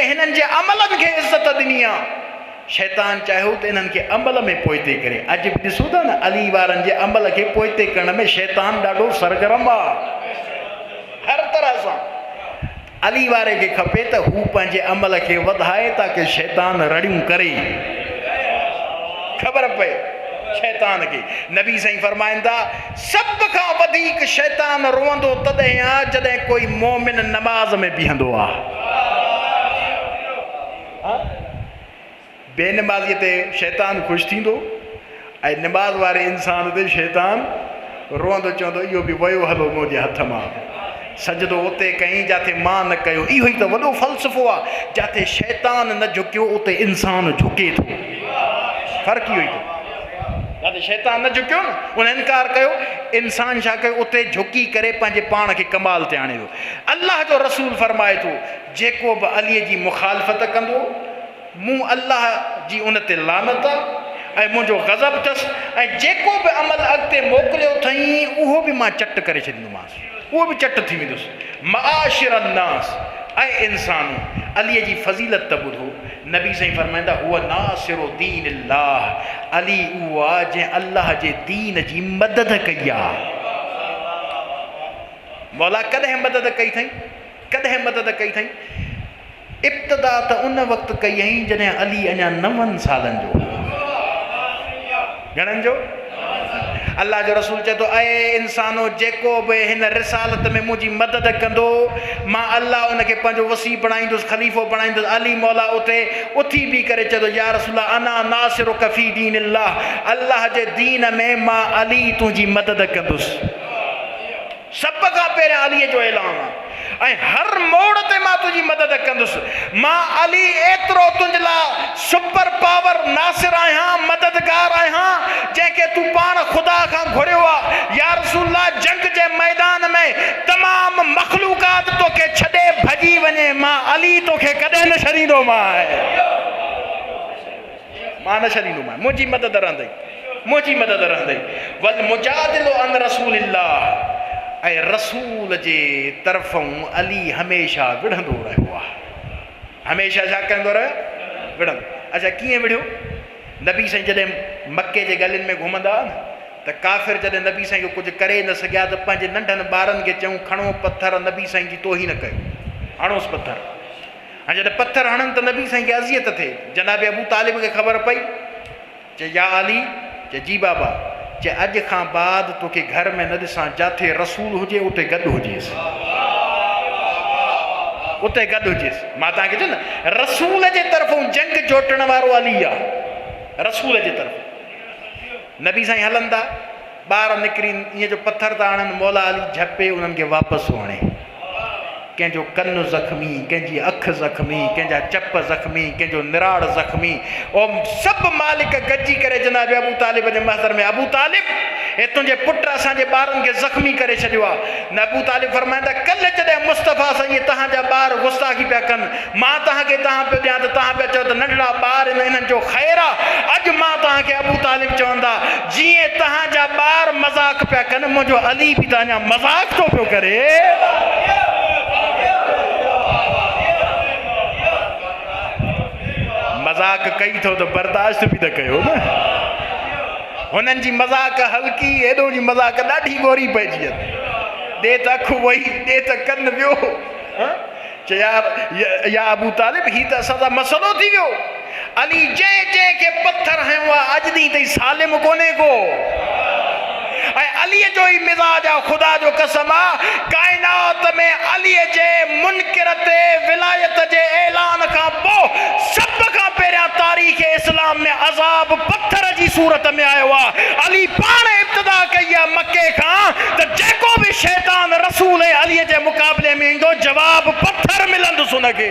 हिननि जे अमलनि खे इज़त ॾिनी आहे। शैतान चाहियो त इन्हनि खे अमल में पोइते करे। अॼु बि ॾिसो था न अली वारनि जे अमल खे पोइते करण में शैतान ॾाढो सरगर्म आहे। हर तरह सां अली वारे खे खपे त हू पंहिंजे अमल खे वधाए ताकी शैतान रड़ियूं करे। ख़बर पए शैतान खे। नबी साईं फरमाइनि था सभ खां वधीक शैतान रोअंदो तॾहिं आहे जॾहिं कोई मोमिन नमाज़ में बीहंदो आहे। बेनमाज़ीअ ते शैतान ख़ुशि थींदो ऐं नमाज़ वारे इंसान ते शैतान रोअंदो चवंदो इहो बि वियो हलो मुंहिंजे हथ मां। सजदो उते कई जिते मां न कयो। इहो ई त वॾो फ़लसफ़ो आहे। जिते शैतान न झुकियो उते इंसान झुके थो। फ़र्क़ु इहो ई अथव। जिते शैतान न झुकियो न उन इनकार कयो, इंसान छा कयो उते झुकी करे पंहिंजे पाण खे कमाल ते आणे थो। अलाह जो रसूल फरमाए थो जेको बि अलीअ जी मुखालफ़त कंदो मूं अलाह जी उन ते लानत आहे ऐं मुंहिंजो गज़ब अथसि ऐं जेको बि अमल अॻिते मोकिलियो अथई उहो बि मां चट करे छॾींदोमांसि। उहो बि चट थी वेंदुसि। मआशिर अन्नास ऐं इंसानूं अलीअ जी फ़ज़ीलत त ॿुधो। नबी साईं फरमाईंदा हुआ नासिरो दीन अल्लाह। अली उहो आहे जंहिं अल्लाह जे दीन जी मदद कई आहे। मौला कॾहिं मदद कई अथई? कॾहिं मदद कई अथई? इब्तिदा त उन वक़्तु कई हुई जॾहिं अली अञा 9 सालनि जो। घणनि जो? अल्लाह जो रसूल चए थो ऐं इंसानो जेको बि हिन रिसालत में मुंहिंजी मदद कंदो मां अल्लाह उनखे पंहिंजो वसी बणाईंदुसि, ख़लीफ़ो बणाईंदुसि। अली मौला उते उथी बि करे चए थो या रसूल अना नासिरुक फी दीन अल्लाह। अल्लाह जे दीन में मां अली तुंहिंजी मदद कंदुसि। सभ खां पहिरियां अलीअ जो ऐलान आहे ऐं हर मोड़ ते मां तुंहिंजी मदद कंदुसि। मां अली एतिरो तुंहिंजे लाइ सुपर पावर नासिर आहियां, मददगार आहियां जंहिंखे तूं पाण ख़ुदा खां घुरियो आहे। या रसूल जंग जे मैदान में तमामु मख़लूक़ात तोखे छॾे भॼी वञे मां अली तोखे कॾहिं न छॾींदोमांइ। मां न छॾींदोमांइ। मुंहिंजी मदद रहंदई, मुंहिंजी मदद रहंदई। वल मुजादिलु अन रसूलिल्लाह ऐं रसूल जे तरफ़ूं अली हमेशह विढ़ंदो रहियो आहे। हमेशह छा कंदो रहियो? विढ़ंदो। अच्छा कीअं विढ़ियो? नबी साईं जॾहिं मके जे गलियुनि में घुमंदा न त काफ़िर जॾहिं नबी साईं खे कुझु करे न सघिया त पंहिंजे नंढनि ॿारनि खे चऊं खणो पथर, नबी साईं जी तोही न कयो, हणोसि पथर। ऐं जॾहिं पथर हणनि त नबी साईं खे अज़ियत थिए। जनाब अबू तालिब खे ख़बर पई। चए या अली, चए जी बाबा, चए अॼु खां बाद तोखे घर में न ॾिसां, जिथे रसूल हुजे उते गॾु हुजेसि, उते गॾु हुजेसि। मां तव्हांखे चयो न रसूल जे तरफ़ूं जंग जोटण वारो अली आहे। रसूल जे तरफ़ नबी साईं हलनि था, ॿार निकिरी ईअं जो पथर था हणनि, मौला अली झपे उन्हनि खे वापसि हणे। कंहिंजो कनु ज़ख़्मी, कंहिंजी अखि ज़ख़्मी, कंहिंजा चप ज़ख़्मी, कंहिंजो निराड़ ज़ख़्मी। और सभु मालिक गॾिजी करे जनाब अबू तालिब जे महज़र में अबू तालिब हे तुंहिंजे पुटु असांजे ॿारनि खे ज़ख़्मी करे छॾियो आहे। न अबू तालिब फरमाईंदा कल्ह जॾहिं मुस्तफ़ा साईं तव्हांजा ॿार गुस्ताखी पिया कनि मां तव्हांखे पियो ॾियां त तव्हां पिया चओ त नंढड़ा ॿार हिननि जो ख़ैरु आहे। अॼु मां तव्हांखे अबू तालिब चवंदा जीअं तव्हांजा ॿार मज़ाक पिया कनि मुंहिंजो अली बि त अञा मज़ाक थो पियो करे। मज़ाक कई थो त बर्दाश्त बि त कयो न। हुननि जी मज़ाक हल्की, हेॾो जी मज़ाक ॾाढी गोरी पइजी वई। ॾे त अखि वई, ॾे त कनि वियो। चए यार या अबू तालिब ही त असांजा मसइलो थी वियो। अली जंहिंखे पत्थर हयो आहे अॼु ॾींहुं ताईं सालिम कोन्हे को। ऐं अलीअ जो ई मिज़ाज आहे, ख़ुदा जो कसम आहे। काइनात में अलीअ जे मुनकिर ते विलायत जे ऐलान खां पोइ सभ खां पहिरियां तारीख़ इस्लाम में अज़ाब पत्थर जी सूरत में आयो आहे। अली पाण इब्तिदा कई आहे मके खां त जेको बि शैतान रसूल अलीअ जे मुक़ाबले में ईंदो जवाब पत्थर मिलंदुसि हुनखे,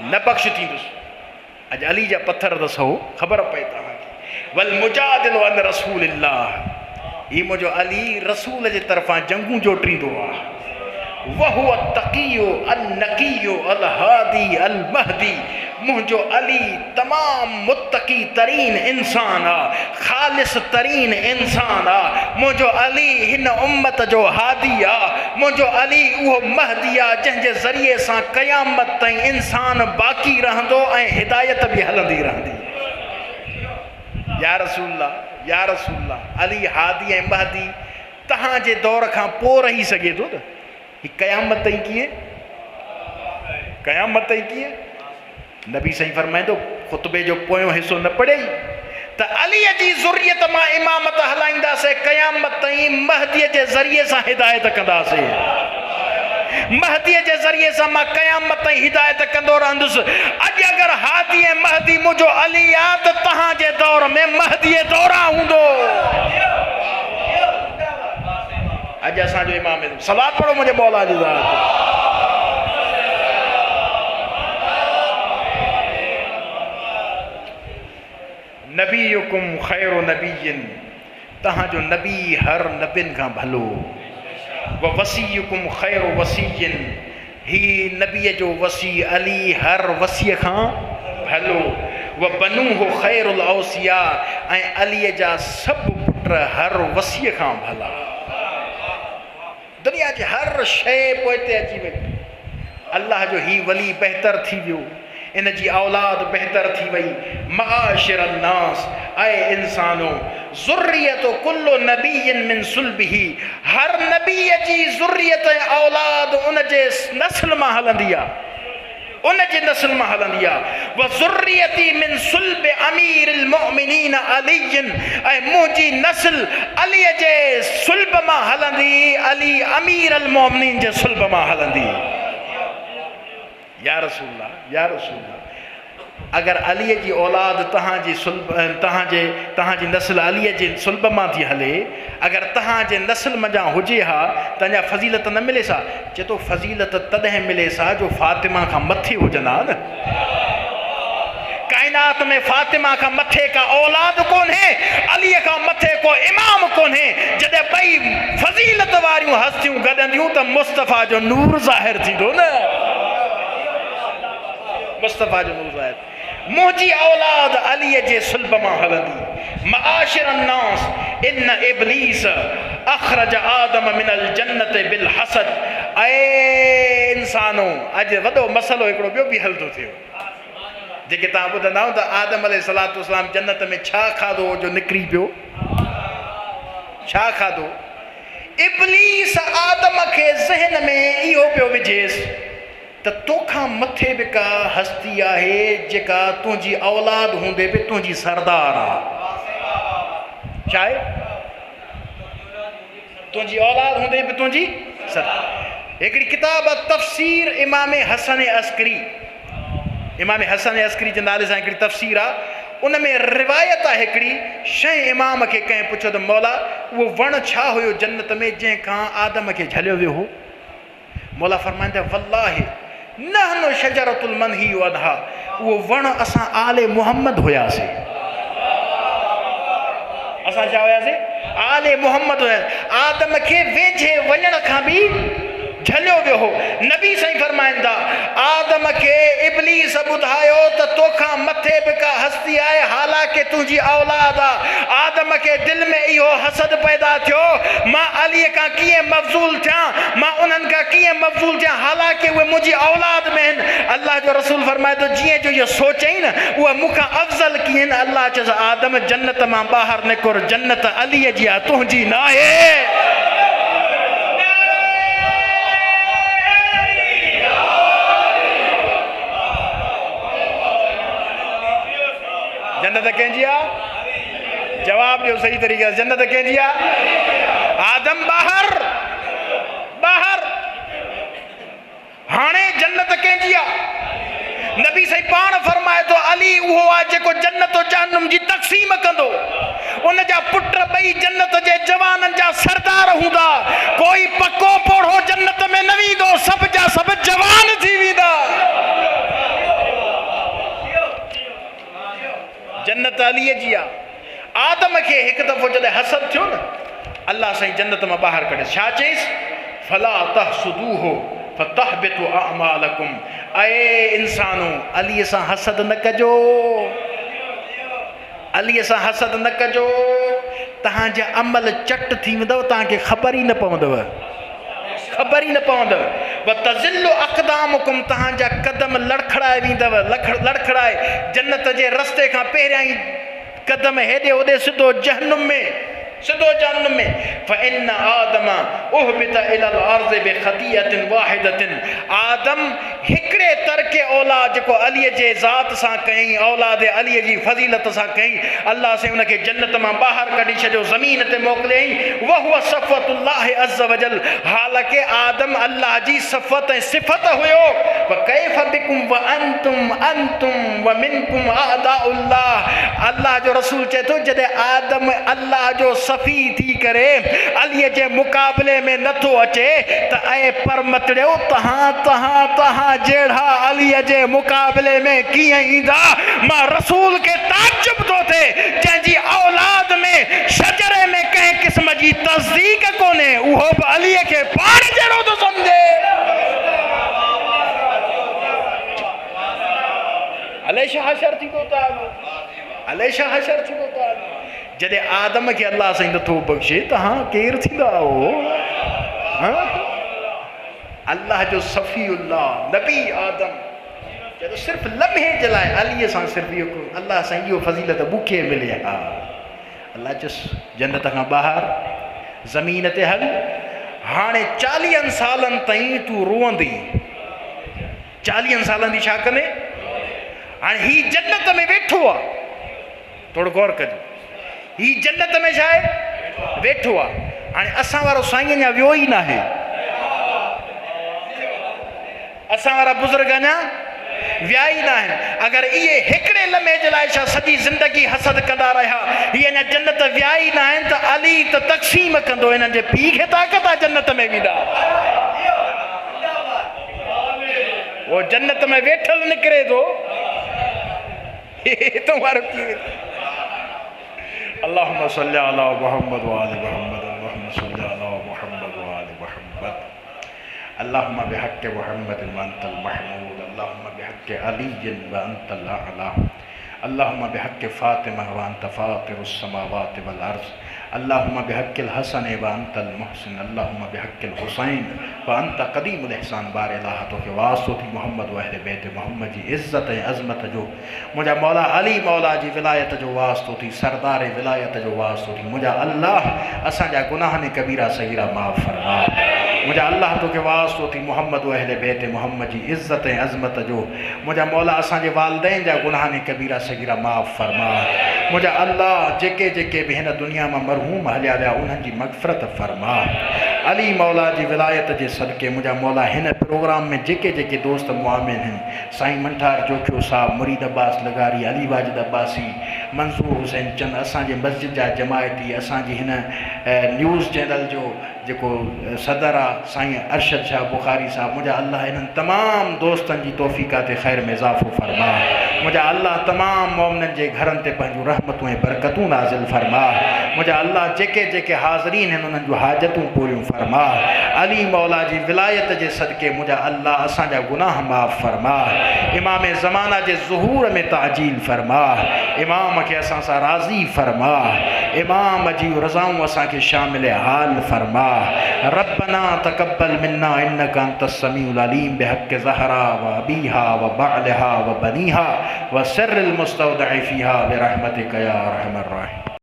न बख़्श थींदुसि। अॼु अली जा पत्थर त सहो ख़बर पए तव्हांखे। वल मुजादिल अन रसूलिल्लाह, ही मुंहिंजो अली रसूल जे तरफ़ां जंगूं जोटींदो आहे। वहुव तक़ियो अन नक़ियो अल हादी अल महदी मुझो अली तमाम मुत्तकी तरीन इंसान आ, खालिस तरीन इंसान आ। मुझो अली हिन उम्मत जो हादी आ। मुझो अली वो महदी आ जंहिंजे ज़रिए सां क़यामत ताईं इंसान बाक़ी रहंदो ऐं हिदायत भी हलंदी रहंदी। या रसूलल्लाह या रसूलल्लाह, अली हादी ऐं महदी तहां जे दौर खां पोइ रही सघे थो त ही क़यामत ताईं कीअं? क़यामत ताईं कीअं? नबी साईं फरमाईंदो ख़ुतबे जो पोयों हिसो न पढ़े त अलीअ जी ज़ुर्रियत मां इमामत हलाईंदासीं क़यामत ताईं, महदीअ जे ज़रिए सां हिदायत कंदासीं। महदीअ जे ज़रिए सां मां क़यामत ताईं हिदायत कंदो रहंदुसि। अॼु अगरि हादी ऐं महदी मुंहिंजो अली आहे त तव्हांजे दौर में महदीअ दौरा हूंदो। अॼु असांजो इमाम सलात पढ़ो मुंहिंजे मौला जी ज़ात। नबीयुकुम खैरु नबीयिन, तहांजो नबी हर नबियुनि खां भलो। व वसीयुकुम खैरु वसीयिन, ही नबीअ जो वसी अली हर वसीअ खां भलो। व बनूहु खैरुल औसिया, ऐं अलीअ जा सभु पुट हर वसीअ खां भला। दुनिया जी हर शइ पोइ हिते अची वई। अल्लाह जो ही वली बहितर थी वियो, इन जी औलाद बहितर थी वई। मआशिर अन्नास, ऐं इंसानो ज़ुर्रियत कुल्लु नबीयिन मिन सुल्बिही, हर नबीअ जी ज़ुर्रियत ऐं औलाद उन जे नस्ल मां हलंदी आहे, उन जे नस्ल मां हलंदी आहे। व ज़ुर्रियती मिन सुल्ब अमीरिल मुमिनीन अलीयिन, ऐं मुंहिंजी नस्ल अलीअ जे सुल्ब मां हलंदी, अली अमीरुल मुमिनीन जे सुल्ब मां हलंदी। या रसूलल्लाह या रसूलल्लाह, अगर अलीअ जी औलाद तहांजी सुल्ब तहांजी नस्ल अलीअ जे सुल्ब मां थी हले, अगर तहांजे नस्ल मञा हुजे हा त अञा फज़ीलत न मिले सा। चए थो फज़ीलत तॾहिं मिले सा जो फातिमा खां मथे हुजंदा न। काइनात में फातिमा खां मथे का औलाद कोन्हे, अलीअ खां मथे को इमाम कोन्हे। जॾहिं ॿई फज़ीलत वारियूं हस्तियूं गॾंदियूं त मुस्तफ़ा जो नूर ज़ाहिर थींदो न। मुस्तफ़ा जो नूर ज़ाहिर। मुंहिंजी औलाद अलीअ जे सुल्ब मां हलंदी। मआशिर अन्नास इन इब्लीस अखरज आदम मिनल जन्नत बिल हसद, ऐं इंसानो अॼु वॾो मसलो हिकिड़ो ॿियो बि हल थो थिए। जेके तव्हां ॿुधंदा आहियो त आदम अलैहिस्सलातु वस्सलाम जन्नत में छा खाधो जो निकिरी पियो, छा खाधो? इब्लीस आदम खे ज़हन में इहो पियो विझेसि त तोखां मथे बि का हस्ती आहे जेका तुंहिंजी औलाद हूंदे बि तुंहिंजी सरदार आहे। छा आहे? तुंहिंजी औलाद हूंदे बि तुंहिंजी सरदार। हिकिड़ी किताब तफ़सीर इमाम हसन अस्करी, इमाम हसन अस्करी जे नाले सां हिकिड़ी तफ़सीर आहे। उन में रिवायत आहे हिकिड़ी शइ इमाम खे कंहिं पुछियो त मौला उहो वणु छा हुयो जन्नत में जंहिंखां आदम खे झलियो वियो हो? मौला फरमाईंदा वल्लाहि नहनु शजरतुल मनही वदहा, उहो वणु असां आले मुहम्मद हुयासीं। असां छा हुयासीं? आले मुहम्मद हुयासीं। आदम खे वेझे वञण खां बि झलियो वियो हो। नबी साईं फरमाईंदा आदम खे इब्लीस ॿुधायो त तोखां मथे बि का हस्ती आहे हालांकि तुंहिंजी औलाद आहे। आदम खे दिलि में इहो हसद पैदा थियो, मां अलीअ खां कीअं मफ़ज़ूल थियां, मां उन्हनि खां कीअं मफ़ज़ूल थियां हालांकि उहे मुंहिंजी औलाद में आहिनि। अल्लाह जो रसूल फरमाए थो जीअं जो इहो सोचई न उहा मूंखां अफ़ज़ल कीअं। अल्लाह चएसि आदम जन्नत मां ॿाहिरि निकुर, जन्नत अलीअ जी आहे, तुंहिंजी न आहे। जन्नत कंहिंजी आहे? जवाब ॾियो सही तरीक़े सां। जन्नत कंहिंजी आहे? आदम ॿाहिरि ॿाहिरि। हाणे जन्नत कंहिंजी आहे? नबी साईं पाण फरमाए थो अली उहो आहे जेको जन्नत जहन्नम जी तक़सीम कंदो। उन जा पुट ॿई जन्नत जे जवाननि जा सरदार हूंदा। कोई पको पोढ़ो जन्नत में न वेंदो, सभु जा सभु जवान थी वेंदा। जन्नत अलीअ जी आहे। आदम खे हिकु दफ़ो जॾहिं हसद थियो न, अल्लाह साईं जन्नत मां ॿाहिरि कढे। छा चईसि? फला तहसुदूहो फतहबितु अअमालकुम। ऐ इंसानो अली सां हसद न कजो, अली सां हसद न कजो, तहांजा अमल चट थी वेंदव, तहांखे ख़बर ई न पवंदव, ख़बर ई न पवंदव। वतज़िल्लु अक़दामुकुम, तहांजा कदम लड़खड़ाए वेंदव, लड़खड़ाए जन्नत जे रस्ते खां पहिरियां ई कदम हेॾे होॾे सिधो जहन्नुम में, सिधो जहन्नुम में। फ़इन्न आदम उहबित इलल अर्ज़ बिख़तियतिन वाहिदतिन, आदम हिकिड़े तरके औलाद जेको अलीअ जे ज़ात सां कयईं, औलाद अलीअ जी फज़ीलत सां कयईं, अल्लाह से उनखे जन्नत मां ॿाहिरि कढी छॾियो, ज़मीन ते मोकिलियईं। वहुव सफ़वतुल्लाहि अज़्ज़ वजल, हालांकि आदम अल्लाह जी सफ़त ऐं सिफ़त हुयो। वकैफ़ बिकुम व अंतुम अंतुम व मिनकुम अअदाउल्लाह, अल्लाह जो रसूल चए थो जॾहिं आदम अल्लाह जो सफ़ी थी करे अलीअ जे मुक़ाबले में नथो अचे त ऐं परमतड़ियो तहां तहां तहां जहिड़ा अलीअ जे मुक़ाबले में कीअं ईंदा। मां रसूल खे ताजुब थो थिए, जंहिंजी औलाद में शजरे में कंहिं क़िस्म जी तस्दीक कोन्हे, उहो बि अलीअ खे पाण जहिड़ो थो सम्झे। अलाए छा हशर थी थो था, अलाए छा हशर थी थो था। जॾहिं आदम खे अल्लाह साईं नथो बख़्शे, तहां केरु थींदा हो? अल्लाह जो सफ़ीउल्लाह नबी आदम, जॾहिं सिर्फ़ु लम्हे जे लाइ अलीअ सां सिर्फ़ु इहो अल्लाह सां इहो फज़ीलत मूंखे मिले। हा, अल्लाह चुसि जन्नत खां ॿाहिरि ज़मीन ते हल, हाणे 40 सालनि ताईं तूं रोअंदी, 40 सालनि जी छा कंदे? हाणे हीउ जन्नत में वेठो आहे, थोरो गौर कजो, हीउ जन्नत में छा आहे? वेठो आहे। हाणे असां वारो साईं अञा वियो ई न आहे, असां वारा बुज़ुर्ग अञा विया ई न आहिनि। अगरि इहे हिकिड़े लम्हे जे लाइ छा सॼी ज़िंदगी हसद कंदा रहिया, हीअ अञा जन्नत विया ई न आहिनि, त अली त तक़सीम कंदो, हिननि जे पीउ खे ताक़त आहे जन्नत में वेंदा। वो जन्नत में वेठल निकिरे थो, तो वारो कीअं? अल्लाहुम्मा सल्ली अला मुहम्मद व आलि मुहम्मद, अल्लाहुम्मा सल्ली अला मुहम्मद व आलि मुहम्मद, अल्लाहुम्मा बिहक़्क़ि मुहम्मद व अंतल महमूद, अल्लाहुम्मा बिहक़्क़ि अली व अंतल अअला, अल्लाहुम्मा बिहक़्क़ि फ़ातिमा व अंत फ़ातिरुस समावाति वल अर्ज़, अल्लाहुम्मा बिहक़्क़िल हसन व अंतल मुहसिन, अल्लाहुम्मा बिहक़्क़िल हुसैन व अंत क़दीमुल इहसान। बार अल्लाह तोखे वास्तो थी मोहम्मद व अहले बैत मोहम्मद जी इज़्ज़त ऐं अज़मत जो, मुंहिंजा मौला अली मौला जी विलायत जो वास्तो थी, सरदार विलायत जो वास्तो थी। मुंहिंजा अल्लाह असांजा गुनाहनि कबीरा सगीरा माफ़ फरमा। मुंहिंजा अल्लाह तोखे वास्तो थी मोहम्मद व अहले बैत मोहम्मद जी इज़्ज़त ऐं अज़मत जो, मुंहिंजा मौला असांजे वालिदैन जा गुनाहनि कबीरा सगीरा माफ़ फरमा। मुंहिंजा अल्लाह जेके जेके बि हिन दुनिया मां मरहूम हलिया विया उन्हनि जी मग़फ़िरत फरमा। अली मौला जी विलायत जे सदके मुंहिंजा मौला हिन प्रोग्राम में जेके जेके दोस्त मुआमिन आहिनि, साईं मंठार जोखियो साहब, मुरीद अब्बास लगारी, अली वाजिद अब्बासी, मंसूर हुसैन चंद, असांजे मस्जिद जा जमायती, असांजी हिन न्यूज़ चैनल जो जेको सदर आहे साईं अरशद शाह बुखारी साहब, मुंहिंजा अल्लाह इन्हनि तमामु दोस्तनि जी तौफ़ीक़ात ख़ैर में इज़ाफ़ो फरमा। मुंहिंजा अल्लाह तमामु मोमिननि जे घरनि ते पंहिंजूं रहमतूं ऐं बरकतूं नाज़िल फरमा। मुंहिंजा अल्लाह जेके जेके हाज़रीन आहिनि उन्हनि जूं हाजतूं पूरियूं फरमा। अली मौला जी विलायत जे सदके मुंहिंजा अल्लाह असांजा गुनाह माफ़ फरमा। इमाम ज़माना जे ज़ुहूर में ताजील फरमा। इमाम खे असां सां राज़ी फरमा। इमाम जी रज़ाऊं असांखे शामिल हाल फरमा। रब्बना तक़ब्बल मिन्ना इन्नका अंतस समीउल अलीम बिहक़्क़ि ज़हरा व अबीहा व बअलहा व बनीहा व सिर्रिल मुस्तौदअ फ़ीहा बिरहमतिका या अरहमर राहिमीन।